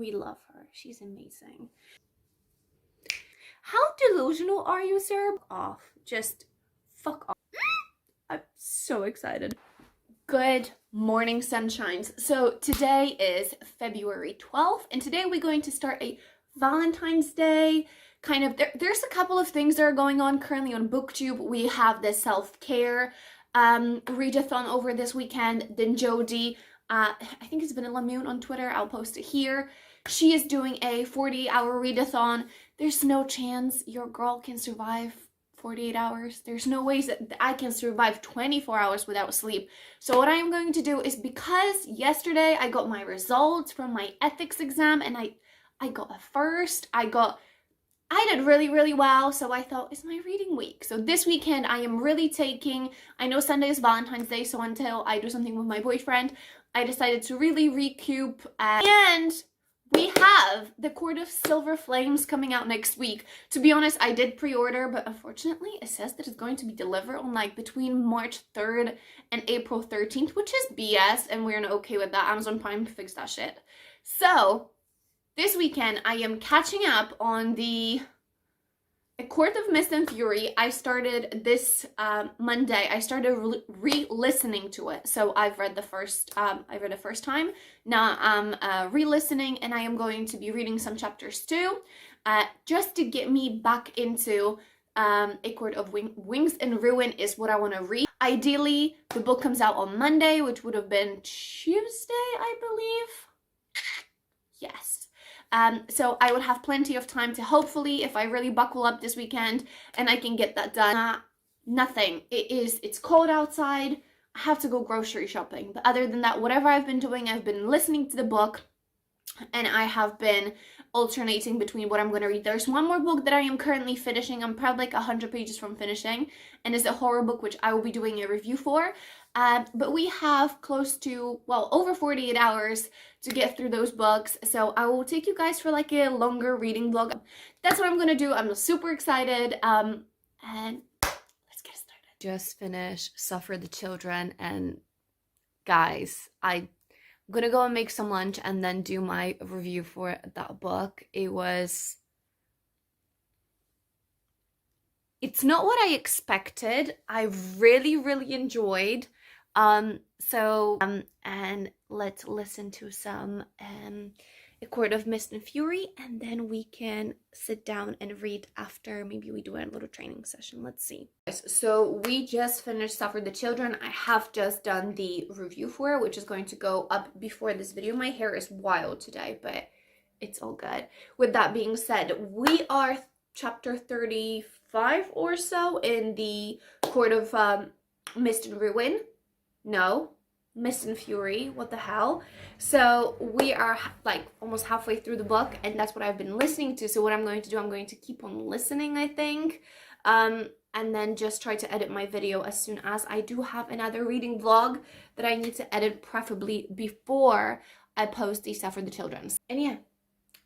We love her. She's amazing. How delusional are you, sir? Off. Just fuck off. I'm so excited. Good morning, sunshines. So today is February 12th, and today we're going to start a Valentine's Day kind of. There's a couple of things that are going on currently on BookTube. We have the self-care readathon over this weekend. Then Jodie, I think it's Vanilla Moon on Twitter, I'll post it here. She is doing a 40-hour readathon. There's no chance your girl can survive 48 hours. There's no ways that I can survive 24 hours without sleep. So what I'm going to do is, because yesterday I got my results from my ethics exam and I got a first, I did really well, so I thought it's my reading week. So this weekend I am really taking, I know Sunday is Valentine's Day, so until I do something with my boyfriend, I decided to really recoup, and we have The Court of Silver Flames coming out next week. To be honest, I did pre-order, but unfortunately it says that it's going to be delivered on like between March 3rd and April 13th, which is BS, and we're not okay with that. Amazon Prime fixed that shit. So this weekend I am catching up on the A Court of Mist and Fury. I started this Monday. I started re-listening to it. So I've read the first, I read the first time. Now I'm re-listening, and I am going to be reading some chapters too, just to get me back into A Court of Wings and Ruin is what I want to read. Ideally, the book comes out on Monday, which would have been Tuesday, I believe. Yes. So I would have plenty of time to, hopefully, if I really buckle up this weekend and I can get that done. Nothing. It's cold outside. I have to go grocery shopping. But other than that, whatever I've been doing, I've been listening to the book, and I have been alternating between what I'm going to read. There's one more book that I am currently finishing. I'm probably like 100 pages from finishing, and it's a horror book, which I will be doing a review for. But we have close to, well, over 48 hours to get through those books. So I will take you guys for like a longer reading vlog. That's what I'm going to do. I'm super excited. And let's get started. Just finished Suffer the Children, and guys, I'm gonna go and make some lunch and then do my review for that book. It's not what I expected. I really enjoyed. And let's listen to some A Court of Mist and Fury, and then we can sit down and read after. Maybe we do a little training session. Let's see. So we just finished Suffer the Children. I have just done the review for it, which is going to go up before this video. My hair is wild today, but it's all good. With that being said, we are chapter 35 or so in the Court of Mist and Ruin. No, Mist and Fury, what the hell. So we are like almost halfway through the book, and that's what I've been listening to. So what I'm going to do, I'm going to keep on listening, I think, and then just try to edit my video as soon as I do have another reading vlog that I need to edit, preferably before I post the Suffer the Children. And yeah,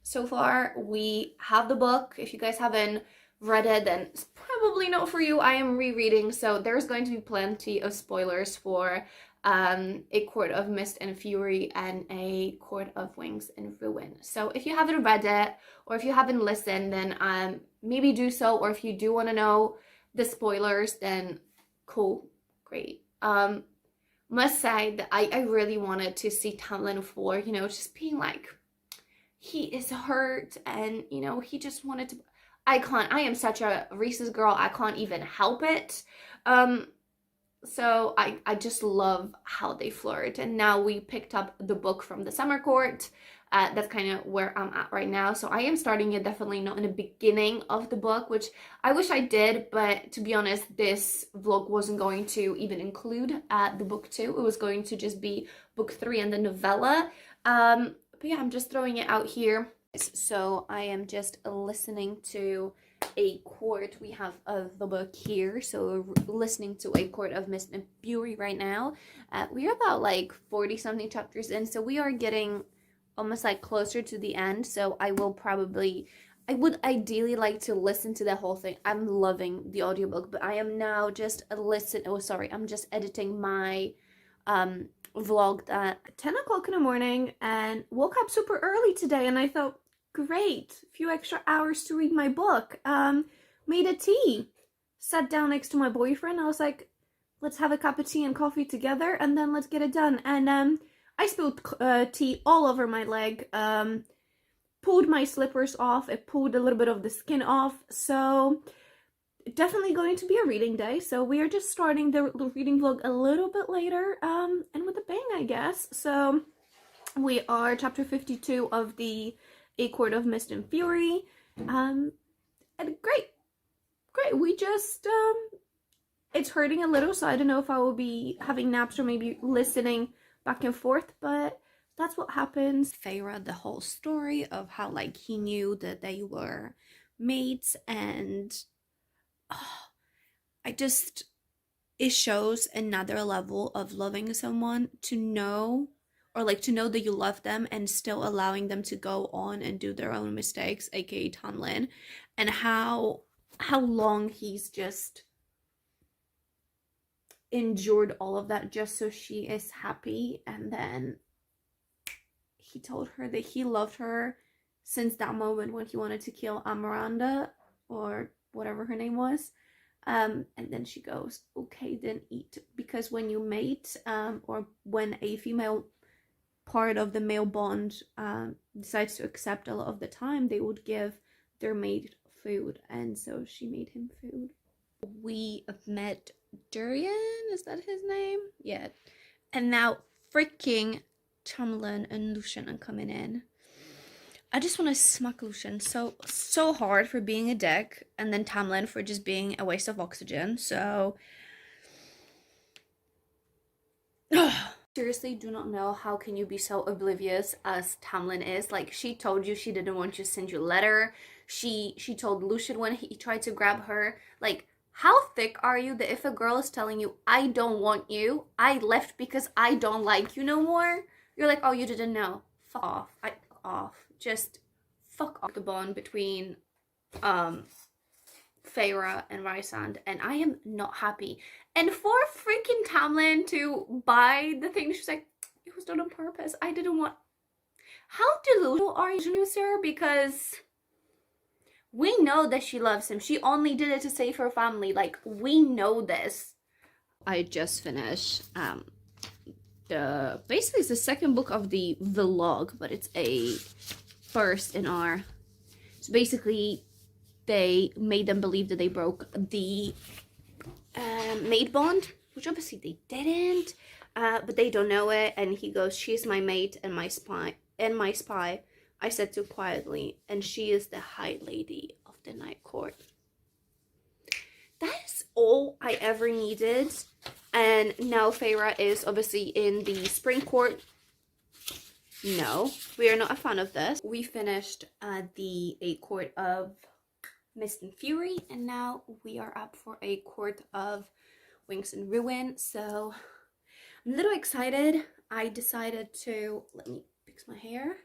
so far we have the book. If you guys haven't read it, then it's probably not for you. I am rereading, so there's going to be plenty of spoilers for A Court of Mist and Fury and A Court of Wings and Ruin. So if you haven't read it, or if you haven't listened, then maybe do so. Or if you do want to know the spoilers, then cool, great. Must say that I really wanted to see Tamlin for, you know, just being like, he is hurt, and, you know, he just wanted to. I am such a Reese's girl, I can't even help it. So I just love how they flirt. And now we picked up the book from the summer court. That's kind of where I'm at right now. So I am starting it definitely not in the beginning of the book, which I wish I did. But to be honest, this vlog wasn't going to even include the book 2. It was going to just be book 3 and the novella. But yeah, I'm just throwing it out here. So I am just listening to A Court. We have the book here, so we're listening to A Court of Mist and Fury right now. We're about like 40 something chapters in, so we are getting almost like closer to the end. So I would ideally like to listen to the whole thing. I'm loving the audiobook, but I am now just I'm just editing my vlogged at 10 o'clock in the morning and woke up super early today, and I thought, great, a few extra hours to read my book. Made a tea, sat down next to my boyfriend. I was like, let's have a cup of tea and coffee together, and then let's get it done. And I spilled tea all over my leg, pulled my slippers off, it pulled a little bit of the skin off, so definitely going to be a reading day. So we are just starting the reading vlog a little bit later, and with a bang, I guess. So we are chapter 52 of the A Court of Mist and Fury, and great, we just, it's hurting a little, so I don't know if I will be having naps or maybe listening back and forth, but that's what happens. Feyre, the whole story of how, like, he knew that they were mates, and it shows another level of loving someone, to know, or like to know that you love them and still allowing them to go on and do their own mistakes, aka Tamlin, and how long he's just endured all of that just so she is happy. And then he told her that he loved her since that moment when he wanted to kill Amaranda, or whatever her name was. And then she goes, okay, then eat, because when you mate, or when a female part of the male bond decides to accept, a lot of the time they would give their mate food, and so she made him food. We met Durian, is that his name? Yeah. And now freaking Tamlin and Lucien are coming in. I just want to smack Lucien so hard for being a dick, and then Tamlin for just being a waste of oxygen. So seriously, do not know how can you be so oblivious as Tamlin is. Like, she told you she didn't want you to send you a letter. She told Lucien when he tried to grab her, like, how thick are you that if a girl is telling you, I don't want you, I left because I don't like you no more, you're like, oh, you didn't know. Fuck off. Just fuck off. The bond between Feyre and Rysand, and I am not happy. And for freaking Tamlin to buy the thing, she's like, it was done on purpose. I didn't want. How delusional are you, sir? Because we know that she loves him. She only did it to save her family. Like, we know this. I just finished basically it's the second book of the vlog, but it's a first in our. So basically, they made them believe that they broke the maid bond, which obviously they didn't, but they don't know it. And he goes, she's my mate and my spy, I said too quietly, and she is the High Lady of the Night Court. That is all I ever needed. And now Feyre is obviously in the Spring Court. No, we are not a fan of this. We finished the A Court of Mist and Fury, and now we are up for A Court of Wings and Ruin. So I'm a little excited. I decided to, let me fix my hair.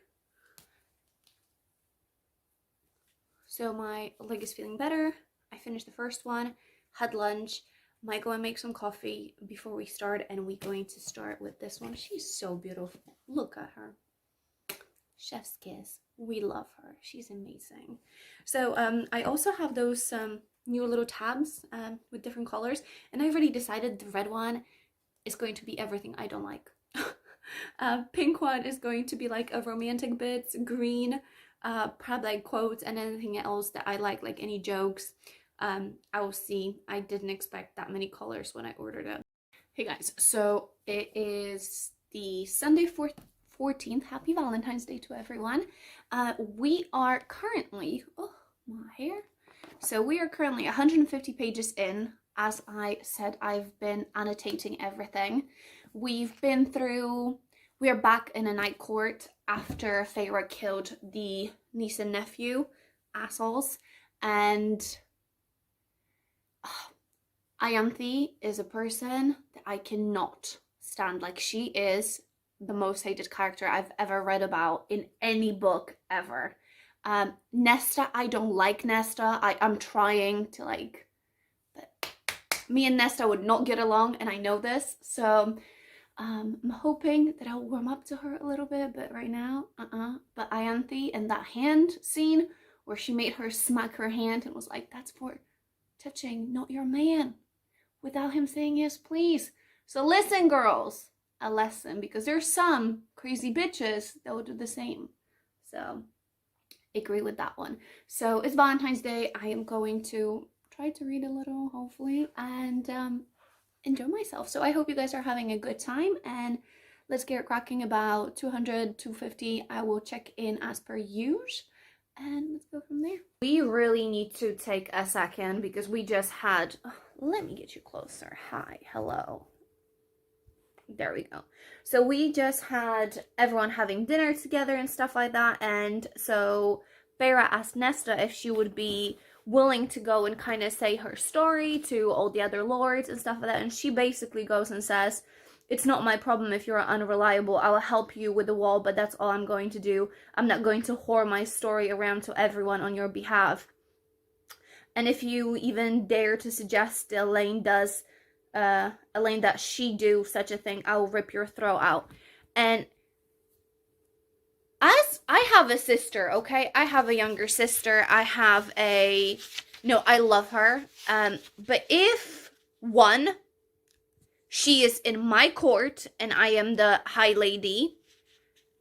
So my leg is feeling better. I finished the first one, had lunch, might go and make some coffee before we start, and we're going to start with this one. She's so beautiful. Look at her. Chef's kiss. We love her. She's amazing. So I also have those new little tabs with different colors, and I already decided the red one is going to be everything I don't like. Pink one is going to be like a romantic bits, green probably like quotes, and anything else that I like any jokes. I will see. I didn't expect that many colors when I ordered it. Hey guys, so it is the Sunday 14th. Happy Valentine's Day to everyone. We are currently, oh my hair. So we are currently 150 pages in. As I said, I've been annotating everything. We've been through, we are back in a night court after Feyre killed the niece and nephew assholes, and Ianthe is a person that I cannot stand. Like, she is the most hated character I've ever read about in any book ever. Nesta, I don't like Nesta. I'm trying to but me and Nesta would not get along, and I know this. So I'm hoping that I'll warm up to her a little bit, but right now, But Ayanthi and that hand scene where she made her smack her hand and was like, that's for touching, not your man, without him saying yes, please. So listen, girls, a lesson, because there's some crazy bitches that will do the same. So agree with that one. So it's Valentine's Day. I am going to try to read a little, hopefully, and enjoy myself. So I hope you guys are having a good time, and let's get cracking. About 200, 250, I will check in as per usual, and let's go from there. We really need to take a second because we just had, let me get you closer. Hi, hello. There we go. So we just had everyone having dinner together and stuff like that, and so Farah asked Nesta if she would be willing to go and kind of say her story to all the other lords and stuff like that, and she basically goes and says, it's not my problem if you're unreliable. I will help you with the wall, but that's all I'm going to do. I'm not going to whore my story around to everyone on your behalf. And if you even dare to suggest Elaine that she do such a thing, I will rip your throat out. And as I have a sister, okay? I have a younger sister. I love her. But if one, she is in my court and I am the high lady,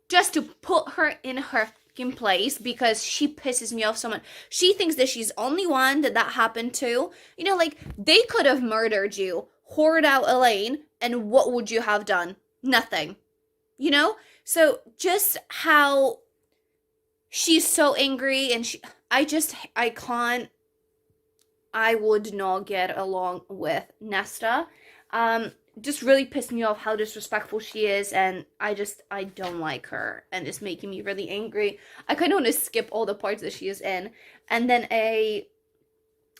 just to put her in her fucking place because she pisses me off so much. She thinks that she's the only one that happened to. You know, like, they could have murdered you, whored out Elaine, and what would you have done? Nothing. You know? So just how she's so angry, and I would not get along with Nesta. Just really pissed me off how disrespectful she is, and I don't like her, and it's making me really angry. I kind of want to skip all the parts that she is in. And then a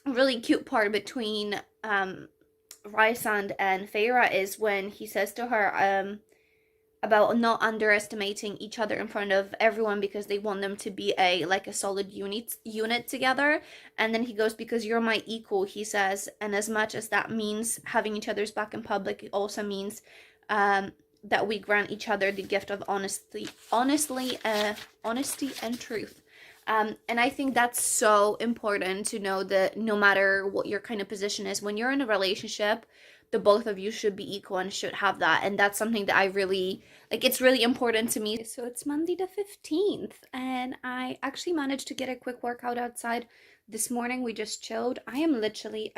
really cute part between Rysand and Feyre is when he says to her about not underestimating each other in front of everyone because they want them to be a solid unit together. And then he goes, because you're my equal, he says, and as much as that means having each other's back in public, it also means that we grant each other the gift of honesty and truth. And I think that's so important to know, that no matter what your kind of position is, when you're in a relationship, the both of you should be equal and should have that. And that's something that I really, it's really important to me. So it's Monday the 15th, and I actually managed to get a quick workout outside this morning. We just chilled. I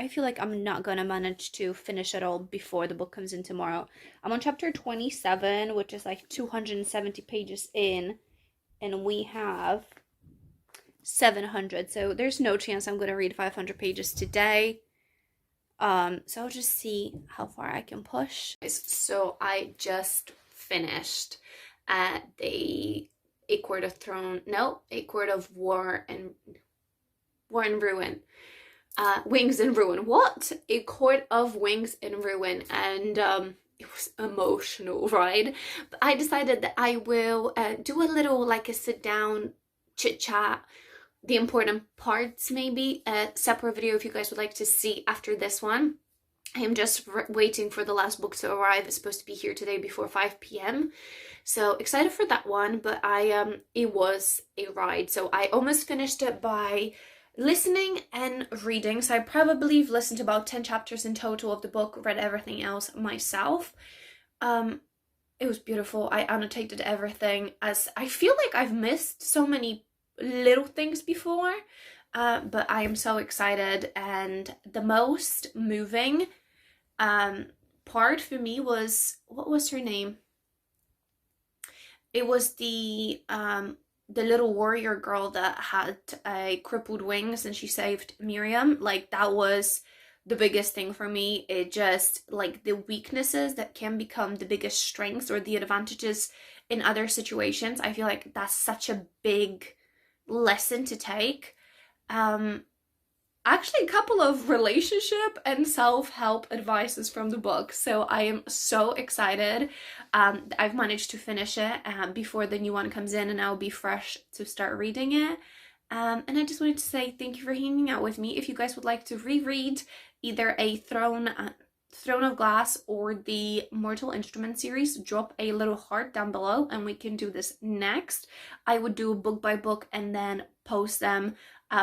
feel like I'm not gonna manage to finish it all before the book comes in tomorrow. I'm on chapter 27, which is 270 pages in, and we have 700. So there's no chance I'm gonna read 500 pages today. So I'll just see how far I can push. So I just finished the A Court of War and Ruin. Wings and Ruin. What? A Court of Wings and Ruin. And it was emotional, right? But I decided that I will do a little a sit down chit chat, the important parts, maybe a separate video if you guys would like to see after this one. I am just waiting for the last book to arrive. It's supposed to be here today before 5 p.m. So excited for that one, but it was a ride. So I almost finished it by listening and reading. So I probably listened to about 10 chapters in total of the book, read everything else myself. It was beautiful. I annotated everything, as I feel like I've missed so many little things before, but I am so excited. And the most moving part for me was, what was her name? It was the little warrior girl that had crippled wings, and she saved Miriam. That was the biggest thing for me. It just, the weaknesses that can become the biggest strengths or the advantages in other situations. I feel like that's such a big lesson to take. Actually, a couple of relationship and self-help advices from the book. So I am so excited. I've managed to finish it before the new one comes in, and I'll be fresh to start reading it. And I just wanted to say thank you for hanging out with me. If you guys would like to reread either A Throne Throne of Glass or the Mortal Instrument series, drop a little heart down below and we can do this next. I would do book by book and then post them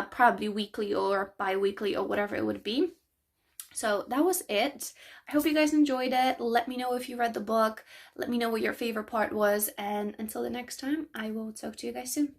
probably weekly or bi-weekly or whatever it would be. So that was it. I hope you guys enjoyed it. Let me know if you read the book. Let me know what your favorite part was. And until the next time, I will talk to you guys soon.